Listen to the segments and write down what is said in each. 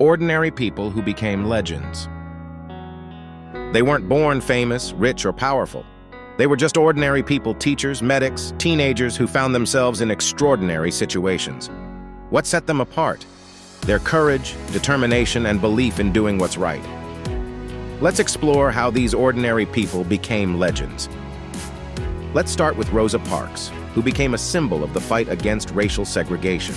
Ordinary people who became legends. They weren't born famous, rich, or powerful. They were just ordinary people, teachers, medics, teenagers who found themselves in extraordinary situations. What set them apart? Their courage, determination, and belief in doing what's right. Let's explore how these ordinary people became legends. Let's start with Rosa Parks, who became a symbol of the fight against racial segregation.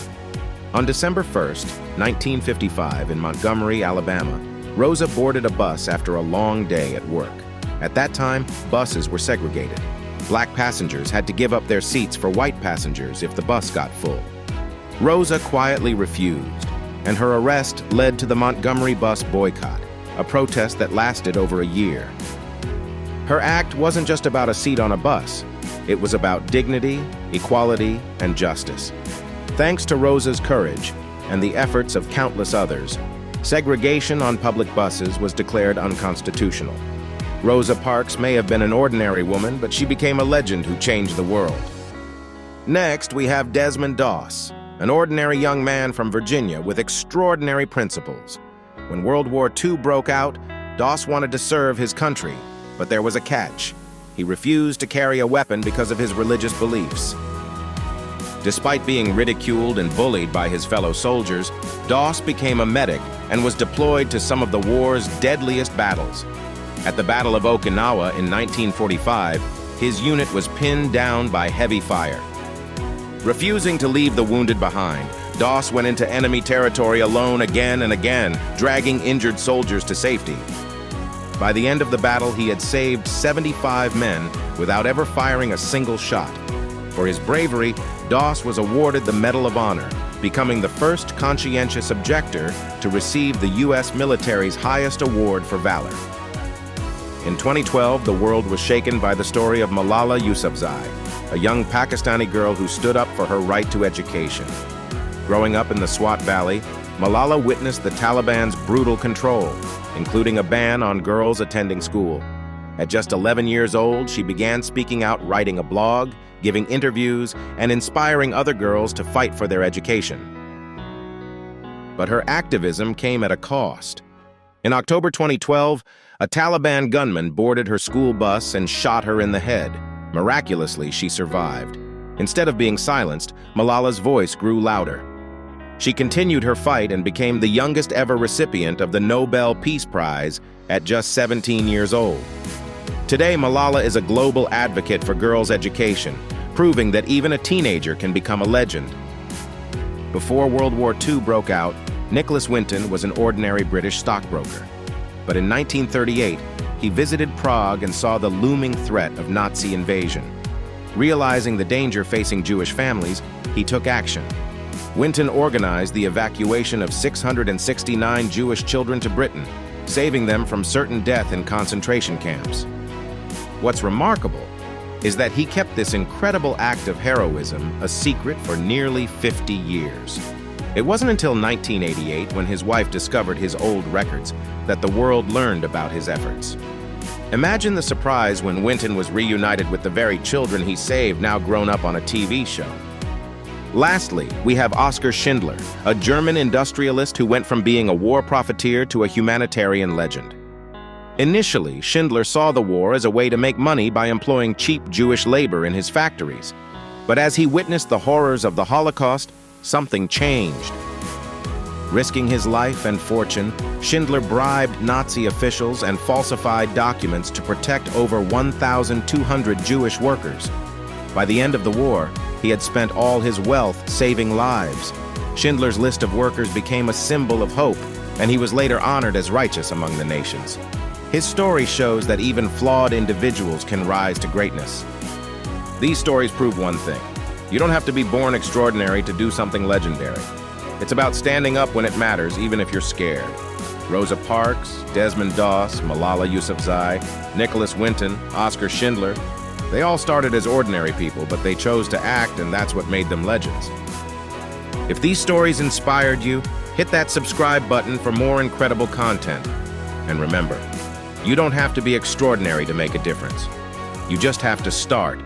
On December 1st, 1955, in Montgomery, Alabama, Rosa boarded a bus after a long day at work. At that time, buses were segregated. Black passengers had to give up their seats for white passengers if the bus got full. Rosa quietly refused, and her arrest led to the Montgomery bus boycott, a protest that lasted over a year. Her act wasn't just about a seat on a bus. It was about dignity, equality, and justice. Thanks to Rosa's courage and the efforts of countless others, segregation on public buses was declared unconstitutional. Rosa Parks may have been an ordinary woman, but she became a legend who changed the world. Next, we have Desmond Doss, an ordinary young man from Virginia with extraordinary principles. When World War II broke out, Doss wanted to serve his country, but there was a catch. He refused to carry a weapon because of his religious beliefs. Despite being ridiculed and bullied by his fellow soldiers, Doss became a medic and was deployed to some of the war's deadliest battles. At the Battle of Okinawa in 1945, his unit was pinned down by heavy fire. Refusing to leave the wounded behind, Doss went into enemy territory alone again and again, dragging injured soldiers to safety. By the end of the battle, he had saved 75 men without ever firing a single shot. For his bravery, Doss was awarded the Medal of Honor, becoming the first conscientious objector to receive the U.S. military's highest award for valor. In 2012, the world was shaken by the story of Malala Yousafzai, a young Pakistani girl who stood up for her right to education. Growing up in the Swat Valley, Malala witnessed the Taliban's brutal control, including a ban on girls attending school. At just 11 years old, she began speaking out, writing a blog, giving interviews, and inspiring other girls to fight for their education. But her activism came at a cost. In October 2012, a Taliban gunman boarded her school bus and shot her in the head. Miraculously, she survived. Instead of being silenced, Malala's voice grew louder. She continued her fight and became the youngest ever recipient of the Nobel Peace Prize at just 17 years old. Today, Malala is a global advocate for girls' education, proving that even a teenager can become a legend. Before World War II broke out, Nicholas Winton was an ordinary British stockbroker. But in 1938, he visited Prague and saw the looming threat of Nazi invasion. Realizing the danger facing Jewish families, he took action. Winton organized the evacuation of 669 Jewish children to Britain, saving them from certain death in concentration camps. What's remarkable is that he kept this incredible act of heroism a secret for nearly 50 years. It wasn't until 1988, when his wife discovered his old records, that the world learned about his efforts. Imagine the surprise when Winton was reunited with the very children he saved, now grown up on a TV show. Lastly, we have Oskar Schindler, a German industrialist who went from being a war profiteer to a humanitarian legend. Initially, Schindler saw the war as a way to make money by employing cheap Jewish labor in his factories. But as he witnessed the horrors of the Holocaust, something changed. Risking his life and fortune, Schindler bribed Nazi officials and falsified documents to protect over 1,200 Jewish workers. By the end of the war, he had spent all his wealth saving lives. Schindler's list of workers became a symbol of hope, and he was later honored as righteous among the nations. His story shows that even flawed individuals can rise to greatness. These stories prove one thing: you don't have to be born extraordinary to do something legendary. It's about standing up when it matters, even if you're scared. Rosa Parks, Desmond Doss, Malala Yousafzai, Nicholas Winton, Oskar Schindler, they all started as ordinary people, but they chose to act, and that's what made them legends. If these stories inspired you, hit that subscribe button for more incredible content. And remember, you don't have to be extraordinary to make a difference. You just have to start.